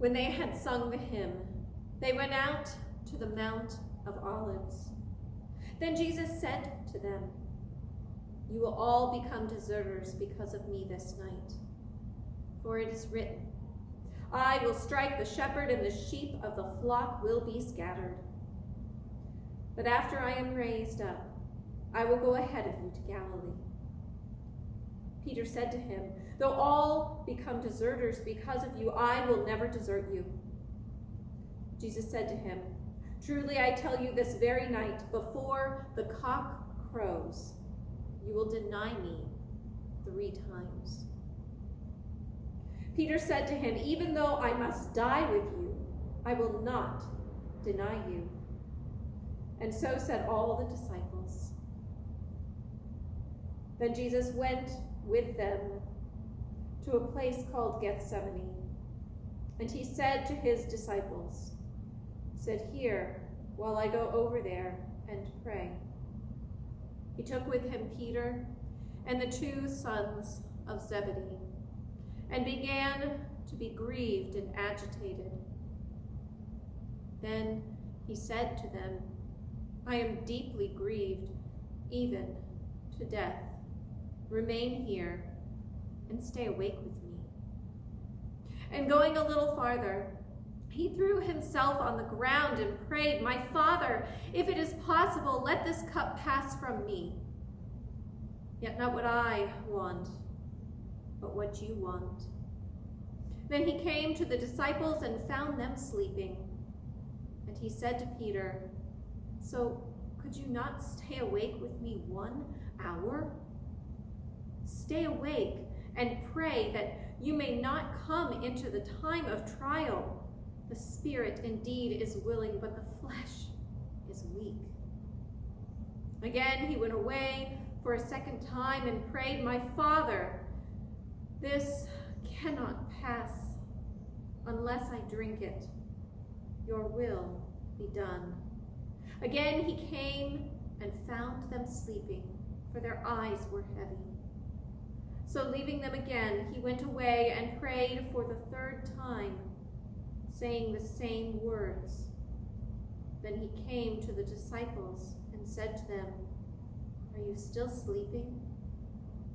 When they had sung the hymn, they went out to the Mount of Olives. Then Jesus said to them, "You will all become deserters because of me this night. For it is written, I will strike the shepherd, and the sheep of the flock will be scattered. But after I am raised up, I will go ahead of you to Galilee." Peter said to him, "Though all become deserters because of you, I will never desert you." Jesus said to him, "Truly I tell you, this very night, before the cock crows, you will deny me 3 times. Peter said to him, "Even though I must die with you, I will not deny you." And so said all the disciples. Then Jesus went with them to a place called Gethsemane, and he said to his disciples, "Sit here while I go over there and pray." He took with him Peter and the 2 sons of Zebedee, and began to be grieved and agitated. Then he said to them, "I am deeply grieved, even to death. Remain here and stay awake with me." And going a little farther, he threw himself on the ground and prayed, "My Father, if it is possible, let this cup pass from me. Yet not what I want, but what you want." Then he came to the disciples and found them sleeping. And he said to Peter, "So could you not stay awake with me 1 hour? Stay awake and pray that you may not come into the time of trial. The spirit indeed is willing, but the flesh is weak." Again he went away for a second time and prayed, "My Father, this cannot pass unless I drink it. Your will be done." Again he came and found them sleeping, for their eyes were heavy. So leaving them again, he went away and prayed for the 3rd time, saying the same words. Then he came to the disciples and said to them, "Are you still sleeping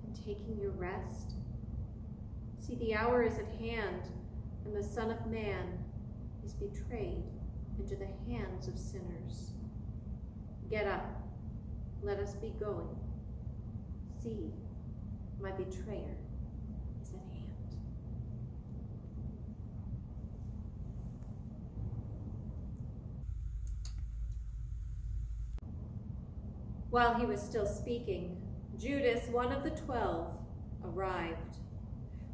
and taking your rest? See, the hour is at hand, and the Son of Man is betrayed into the hands of sinners. Get up, let us be going. See, my betrayer is at hand." While he was still speaking, Judas, one of the 12, arrived.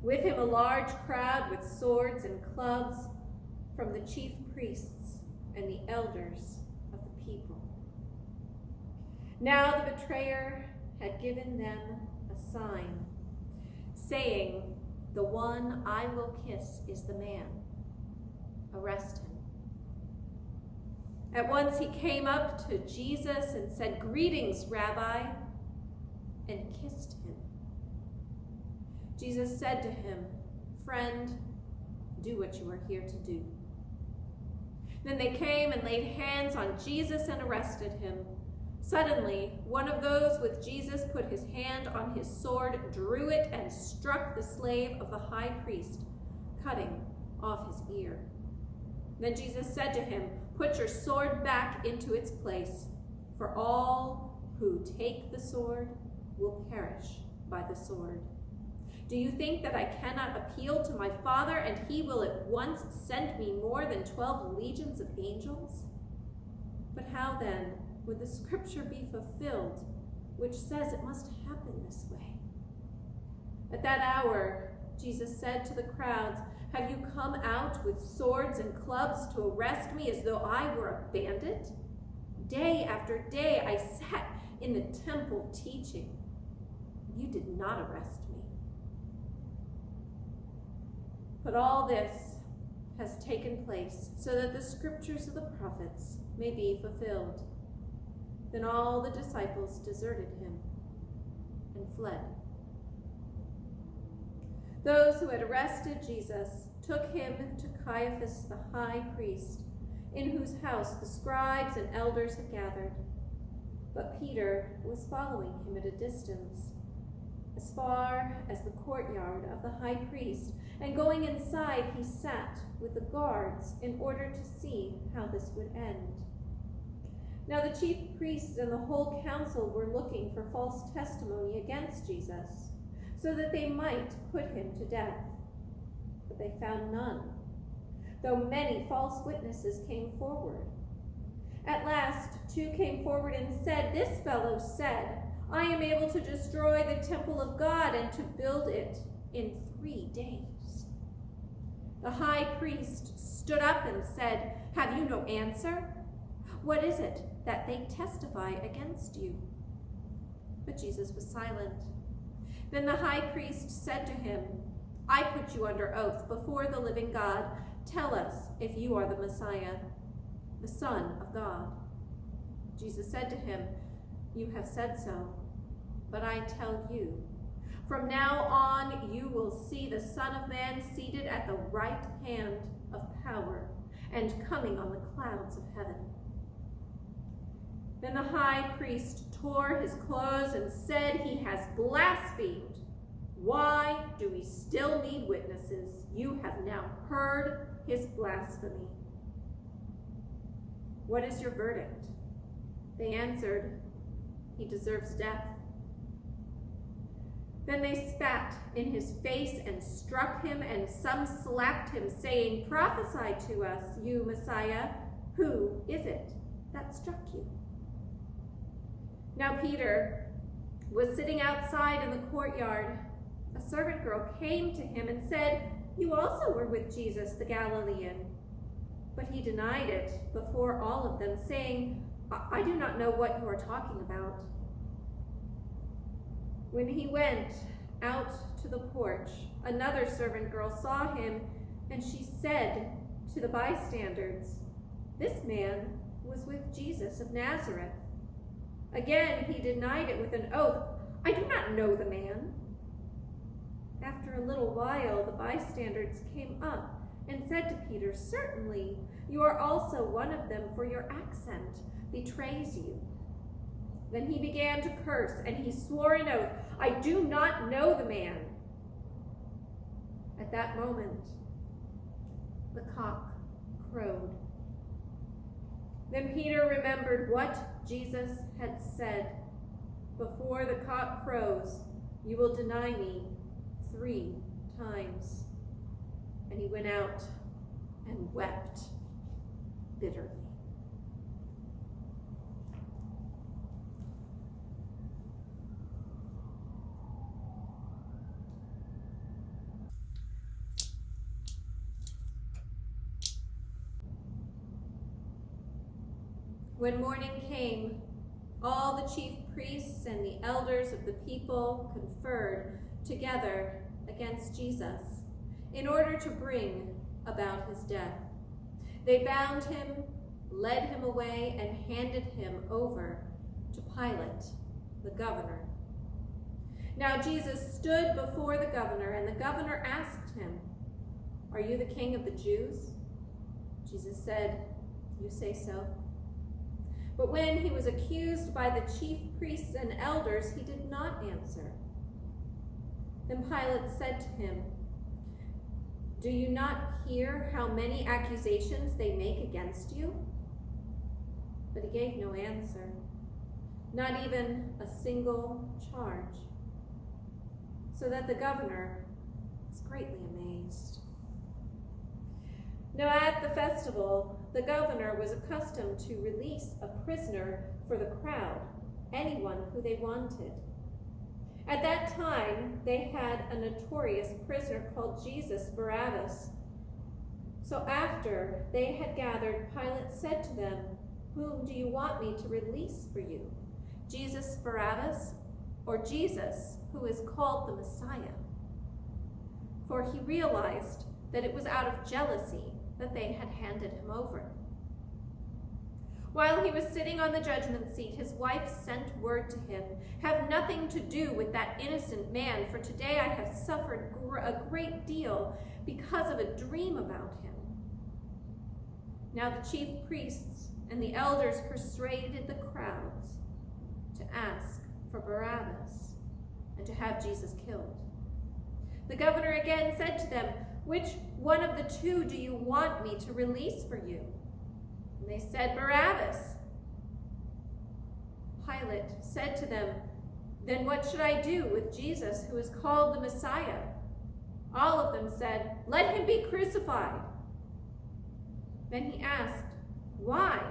With him a large crowd with swords and clubs from the chief priests and the elders of the people. Now the betrayer had given them a sign, saying, "The one I will kiss is the man. Arrest him." At once he came up to Jesus and said, "Greetings, Rabbi," and kissed him. Jesus said to him, "Friend, do what you are here to do." Then they came and laid hands on Jesus and arrested him. Suddenly, one of those with Jesus put his hand on his sword, drew it, and struck the slave of the high priest, cutting off his ear. Then Jesus said to him, "Put your sword back into its place, for all who take the sword will perish by the sword. Do you think that I cannot appeal to my Father, and he will at once send me more than 12 legions of angels? But how then would the scripture be fulfilled, which says it must happen this way?" At that hour, Jesus said to the crowds, "Have you come out with swords and clubs to arrest me as though I were a bandit? Day after day I sat in the temple teaching. You did not arrest me." But all this has taken place so that the scriptures of the prophets may be fulfilled. Then all the disciples deserted him and fled. Those who had arrested Jesus took him to Caiaphas the high priest, in whose house the scribes and elders had gathered. But Peter was following him at a distance, as far as the courtyard of the high priest, and going inside he sat with the guards in order to see how this would end. Now the chief priests and the whole council were looking for false testimony against Jesus, so that they might put him to death. But they found none, though many false witnesses came forward. At last, 2 came forward and said, "This fellow said, I am able to destroy the temple of God and to build it in 3 days." The high priest stood up and said, "Have you no answer? What is it that they testify against you?" But Jesus was silent. Then the high priest said to him, "I put you under oath before the living God. Tell us if you are the Messiah, the Son of God." Jesus said to him, "You have said so, but I tell you, from now on you will see the Son of Man seated at the right hand of power and coming on the clouds of heaven." Then the high priest tore his clothes and said, "He has blasphemed. Why do we still need witnesses? You have now heard his blasphemy. What is your verdict?" They answered, "He deserves death." Then they spat in his face and struck him, and some slapped him, saying, "Prophesy to us, you Messiah. Who is it that struck you?" Now Peter was sitting outside in the courtyard. A servant girl came to him and said, "You also were with Jesus the Galilean." But he denied it before all of them, saying, I do not know what you are talking about." When he went out to the porch, another servant girl saw him, and she said to the bystanders, "This man was with Jesus of Nazareth." Again he denied it with an oath, "I do not know the man." After a little while, the bystanders came up and said to Peter, "Certainly you are also one of them, for your accent betrays you." Then he began to curse, and he swore an oath, "I do not know the man." At that moment, the cock crowed. Then Peter remembered what Jesus had said, "Before the cock crows, you will deny me 3 times." And he went out and wept bitterly. When morning came, all the chief priests and the elders of the people conferred together against Jesus in order to bring about his death. They bound him, led him away, and handed him over to Pilate, the governor. Now Jesus stood before the governor, and the governor asked him, "Are you the king of the Jews?" Jesus said, "You say so." But when he was accused by the chief priests and elders, he did not answer. Then Pilate said to him, "Do you not hear how many accusations they make against you?" But he gave no answer, not even a single charge, so that the governor was greatly amazed. Now at the festival, the governor was accustomed to release a prisoner for the crowd, anyone who they wanted. At that time, they had a notorious prisoner called Jesus Barabbas. So after they had gathered, Pilate said to them, "Whom do you want me to release for you, Jesus Barabbas, or Jesus, who is called the Messiah?" For he realized that it was out of jealousy that they had handed him over. While he was sitting on the judgment seat, his wife sent word to him, "Have nothing to do with that innocent man, for today I have suffered a great deal because of a dream about him." Now the chief priests and the elders persuaded the crowds to ask for Barabbas and to have Jesus killed. The governor again said to them, "Which one of the two do you want me to release for you?" And they said, "Barabbas." Pilate said to them, "Then what should I do with Jesus, who is called the Messiah?" All of them said, "Let him be crucified." Then he asked, "Why?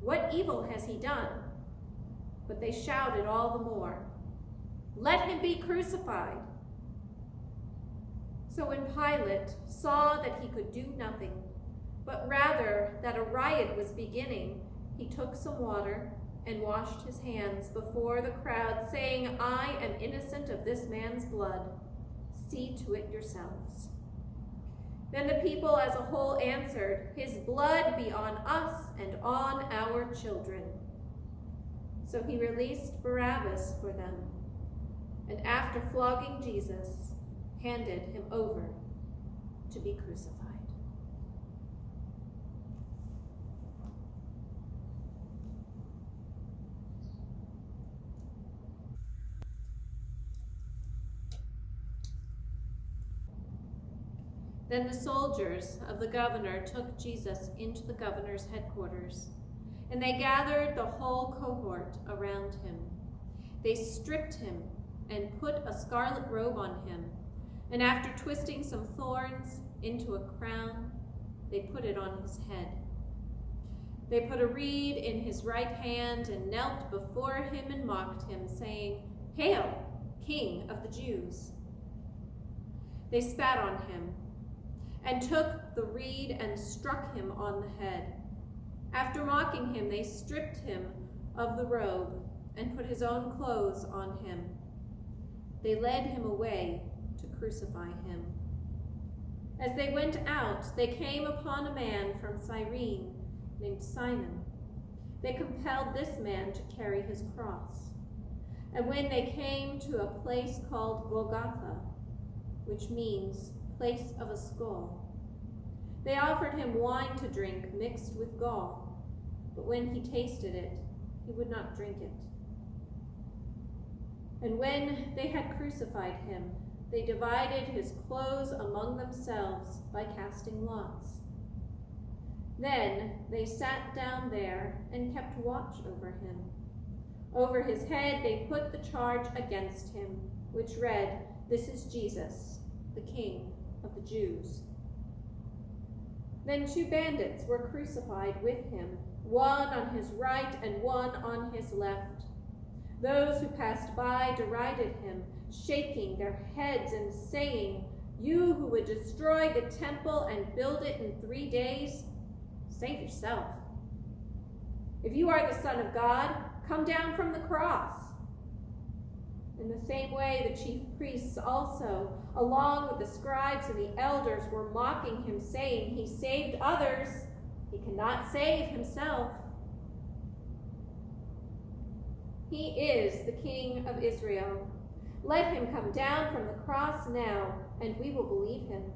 What evil has he done?" But they shouted all the more, "Let him be crucified." So when Pilate saw that he could do nothing, but rather that a riot was beginning, he took some water and washed his hands before the crowd, saying, "I am innocent of this man's blood. See to it yourselves." Then the people as a whole answered, "His blood be on us and on our children." So he released Barabbas for them, and after flogging Jesus, handed him over to be crucified. Then the soldiers of the governor took Jesus into the governor's headquarters, and they gathered the whole cohort around him. They stripped him and put a scarlet robe on him, and after twisting some thorns into a crown, they put it on his head. They put a reed in his right hand and knelt before him and mocked him, saying, "Hail, King of the Jews!" They spat on him and took the reed and struck him on the head. After mocking him, they stripped him of the robe and put his own clothes on him. They led him away to crucify him. As they went out, they came upon a man from Cyrene named Simon. They compelled this man to carry his cross. And when they came to a place called Golgotha, which means place of a skull, they offered him wine to drink mixed with gall, but when he tasted it, he would not drink it. And when they had crucified him, they divided his clothes among themselves by casting lots. Then they sat down there and kept watch over him. Over his head they put the charge against him, which read, "This is Jesus, the King of the Jews." Then 2 bandits were crucified with him, one on his right and one on his left. Those who passed by derided him, shaking their heads and saying, "You who would destroy the temple and build it in 3 days, save yourself. If you are the Son of God, come down from the cross." In the same way, the chief priests also, along with the scribes and the elders, were mocking him, saying, "He saved others, he cannot save himself. He is the King of Israel. Let him come down from the cross now, and we will believe him.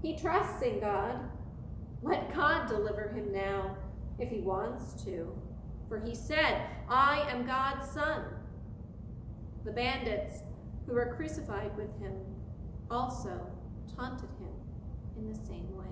He trusts in God. Let God deliver him now, if he wants to. For he said, 'I am God's son.'" The bandits who were crucified with him also taunted him in the same way.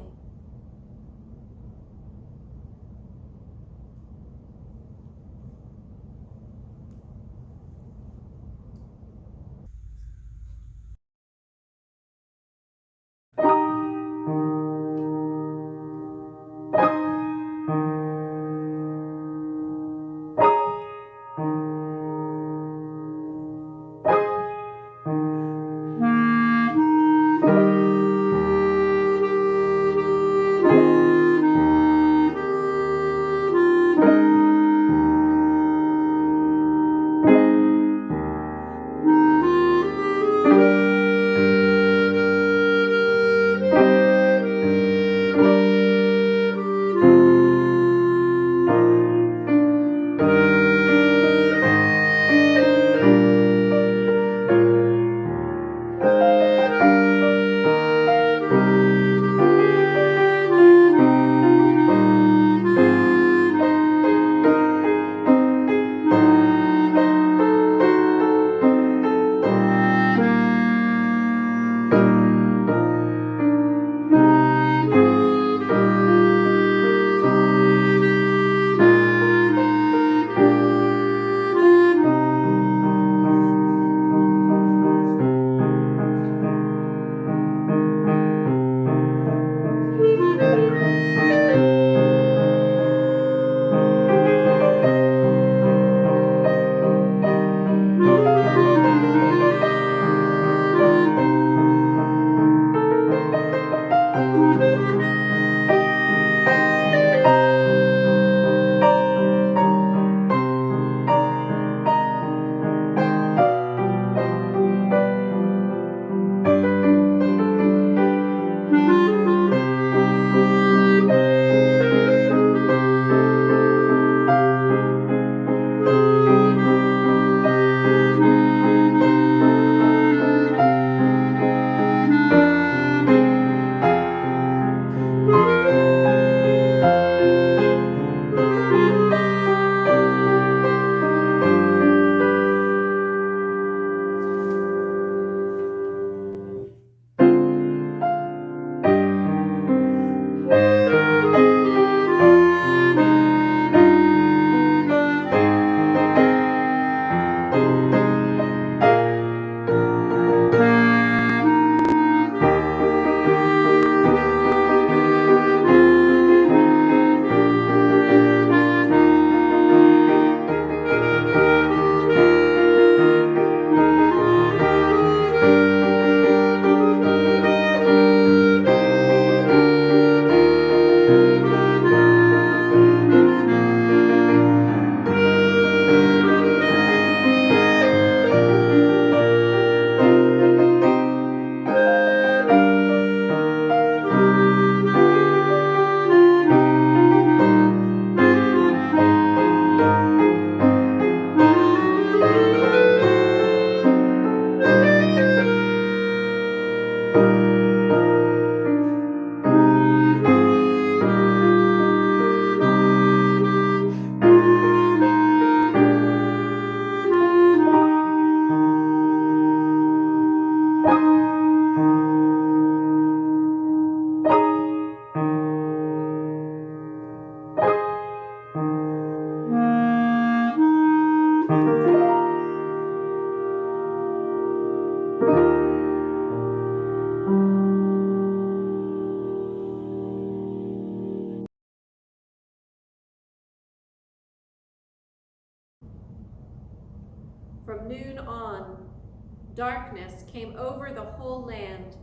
darkness came over the whole land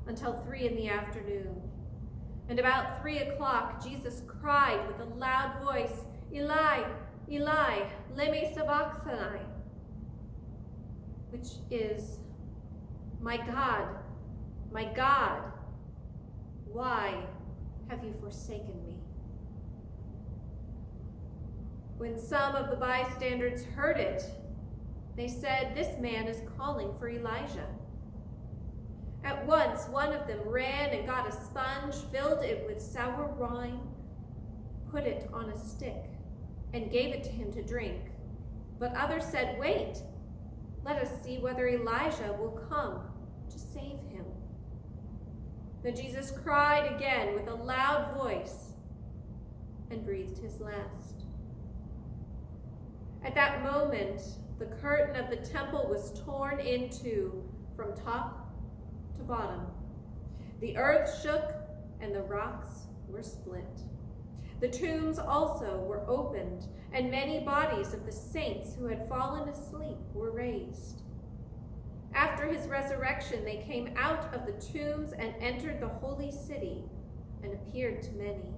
until 3 p.m. And about 3 o'clock, Jesus cried with a loud voice, "Eli, Eli, lema sabachthani," which is, my God, why have you forsaken me?" When some of the bystanders heard it, they said, "This man is calling for Elijah." At once, one of them ran and got a sponge, filled it with sour wine, put it on a stick, and gave it to him to drink. But others said, "Wait, let us see whether Elijah will come to save him." Then Jesus cried again with a loud voice and breathed his last. At that moment, the curtain of the temple was torn in two from top to bottom. The earth shook and the rocks were split. The tombs also were opened, and many bodies of the saints who had fallen asleep were raised. After his resurrection, they came out of the tombs and entered the holy city and appeared to many.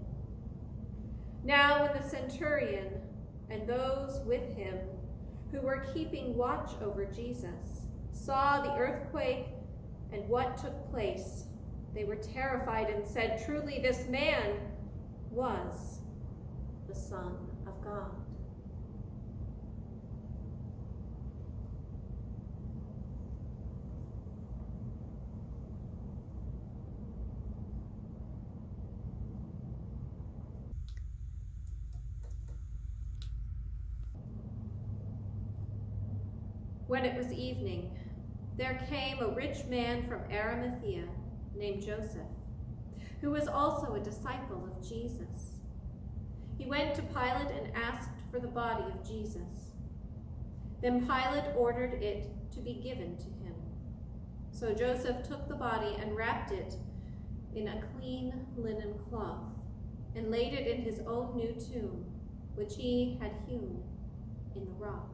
Now when the centurion and those with him who were keeping watch over Jesus saw the earthquake and what took place, they were terrified and said, "Truly this man was the Son of God." When it was evening, there came a rich man from Arimathea named Joseph, who was also a disciple of Jesus. He went to Pilate and asked for the body of Jesus. Then Pilate ordered it to be given to him. So Joseph took the body and wrapped it in a clean linen cloth and laid it in his own new tomb, which he had hewn in the rock.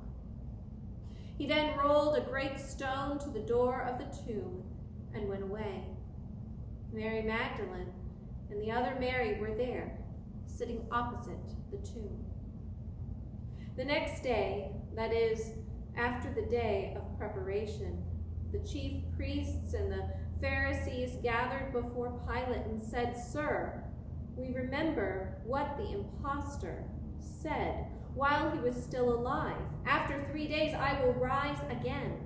He then rolled a great stone to the door of the tomb and went away. Mary Magdalene and the other Mary were there, sitting opposite the tomb. The next day, that is, after the day of preparation, the chief priests and the Pharisees gathered before Pilate and said, "Sir, we remember what the impostor said while he was still alive. After 3 days I will rise again.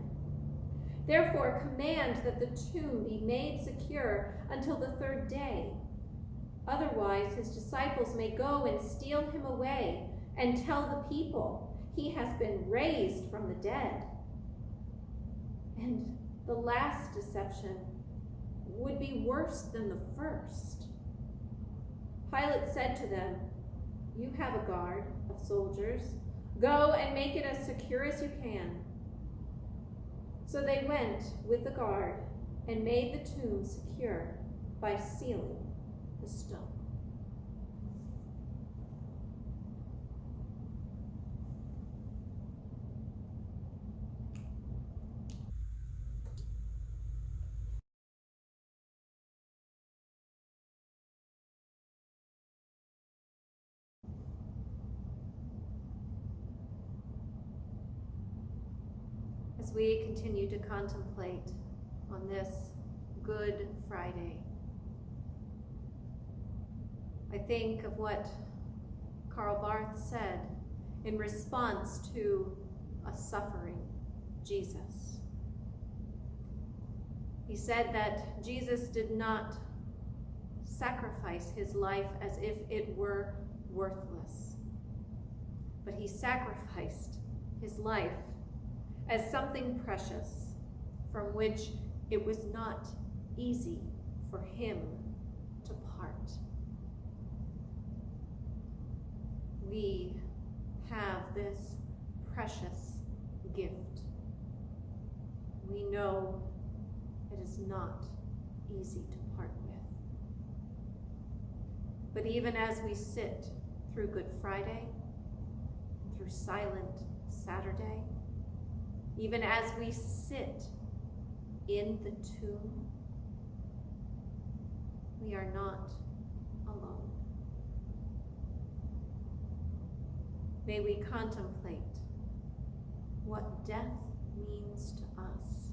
Therefore command that the tomb be made secure until the 3rd day. Otherwise his disciples may go and steal him away and tell the people he has been raised from the dead. And the last deception would be worse than the first." Pilate said to them, "You have a guard of soldiers. Go and make it as secure as you can." So they went with the guard and made the tomb secure by sealing the stone. As we continue to contemplate on this Good Friday, I think of what Karl Barth said in response to a suffering Jesus. He said that Jesus did not sacrifice his life as if it were worthless, but he sacrificed his life as something precious from which it was not easy for him to part. We have this precious gift. We know it is not easy to part with. But even as we sit through Good Friday, through Silent Saturday, even as we sit in the tomb, we are not alone. May we contemplate what death means to us.